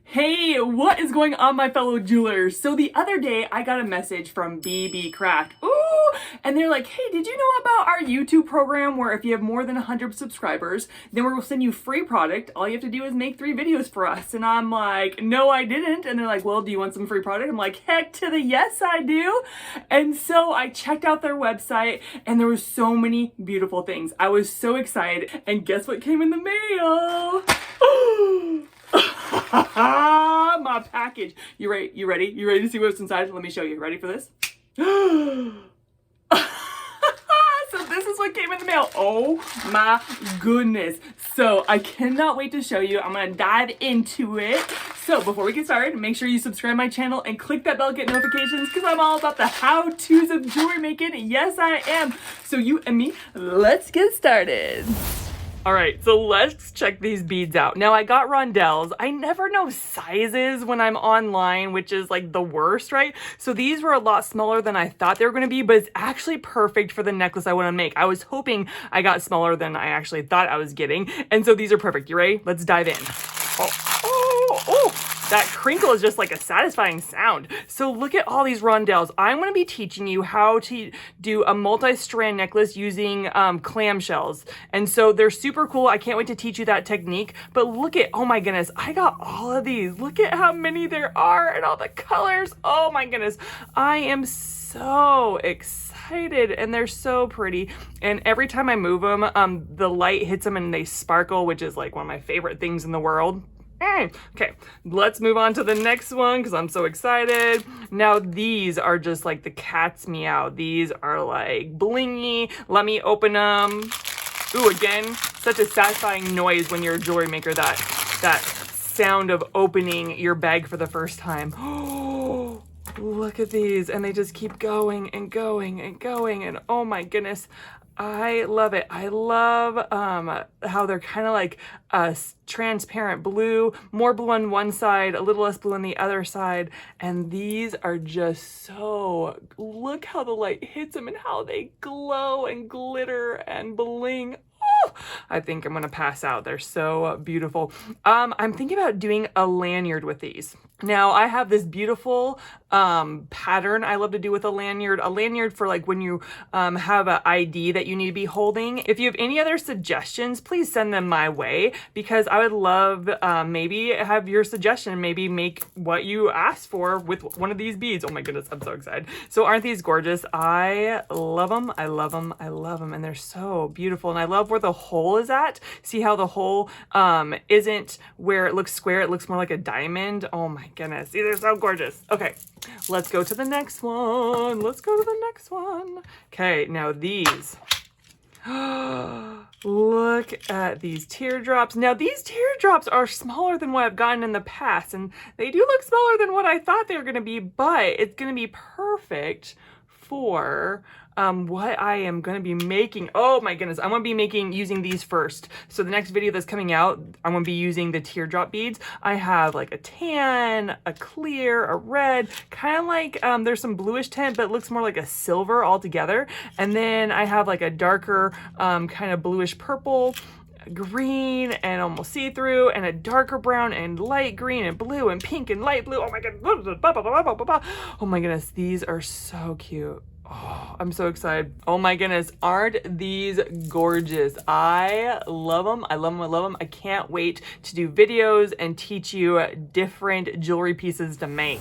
Hey, what is going on, my fellow jewelers? So the other day I got a message from BeeBeeCraft. Ooh, and they're like, hey, did you know about our YouTube program where if you have more than 100 subscribers, then we'll send you free product. All you have to do is make 3 videos for us. And I'm like, no, I didn't. And they're like, well, do you want some free product? I'm like, heck to the yes, I do. And so I checked out their website and there were so many beautiful things. I was so excited. And guess what came in the mail? My package. You ready? You ready? You ready to see what's inside? Let me show you. Ready for this? So this is what came in the mail. Oh my goodness. So I cannot wait to show you. I'm going to dive into it. So before we get started, make sure you subscribe to my channel and click that bell to get notifications because I'm all about the how-tos of jewelry making. Yes, I am. So you and me, let's get started. All right, so let's check these beads out. Now I got rondelles. I never know sizes when I'm online, which is like the worst, right? So these were a lot smaller than I thought they were gonna be, but it's actually perfect for the necklace I wanna make. I was hoping I got smaller than I actually thought I was getting. And so these are perfect. You ready? Let's dive in. Oh. That crinkle is just like a satisfying sound. So look at all these rondelles. I'm going to be teaching you how to do a multi-strand necklace using clamshells. And so they're super cool. I can't wait to teach you that technique. But look at, oh my goodness, I got all of these. Look at how many there are and all the colors. Oh my goodness. I am so excited and they're so pretty. And every time I move them, the light hits them and they sparkle, which is like one of my favorite things in the world. Okay, let's move on to the next one because I'm so excited. Now these are just like the cat's meow. These are like blingy. Let me open them. Ooh, again, such a satisfying noise when you're a jewelry maker, that sound of opening your bag for the first time. Oh, look at these. And they just keep going and going and going. And oh my goodness. I love it. I love how they're kind of like transparent blue, more blue on one side, a little less blue on the other side. And these are just so, look how the light hits them and how they glow and glitter and bling. Oh, I think I'm going to pass out. They're so beautiful. I'm thinking about doing a lanyard with these. Now I have this beautiful pattern I love to do with a lanyard for like when you have an ID that you need to be holding. If you have any other suggestions, please send them my way because I would love maybe have your suggestion, maybe make what you asked for with one of these beads. Oh my goodness, I'm so excited. So aren't these gorgeous? I love them. I love them. I love them. And they're so beautiful. And I love where the hole is at. See how the hole isn't where it looks square. It looks more like a diamond. Oh my goodness. See, they're so gorgeous. Okay, let's go to the next one. Let's go to the next one. Okay, now these. Look at these teardrops. Now these teardrops are smaller than what I've gotten in the past, and they do look smaller than what I thought they were going to be, but it's going to be perfect for what I am going to be making. Oh my goodness, I'm going to be using these first. So the next video that's coming out, I'm going to be using the teardrop beads. I have like a tan, a clear, a red, kind of like there's some bluish tint, but it looks more like a silver altogether. And then I have like a darker kind of bluish purple, green and almost see-through, and a darker brown and light green and blue and pink and light blue. Oh my god. Oh my goodness, these are so cute. Oh, I'm so excited. Oh my goodness, aren't these gorgeous? I love them. I love them. I love them. I can't wait to do videos and teach you different jewelry pieces to make.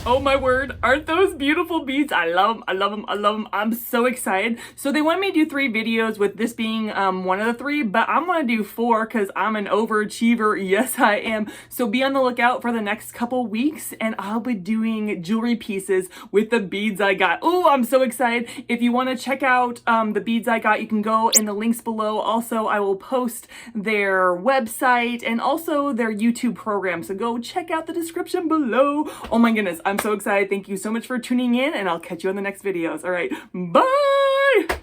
Oh my word, aren't those beautiful beads? I love them. I love them. I love them. I'm so excited. So they want me to do 3 videos with this being one of the 3, but I'm going to do 4 because I'm an overachiever. Yes, I am. So be on the lookout for the next couple weeks and I'll be doing jewelry pieces with the beads I got. Oh, I'm so excited. If you want to check out the beads I got, you can go in the links below. Also, I will post their website and also their YouTube program. So go check out the description below. Oh my goodness, I'm so excited. Thank you so much for tuning in and I'll catch you on the next videos. All right, bye.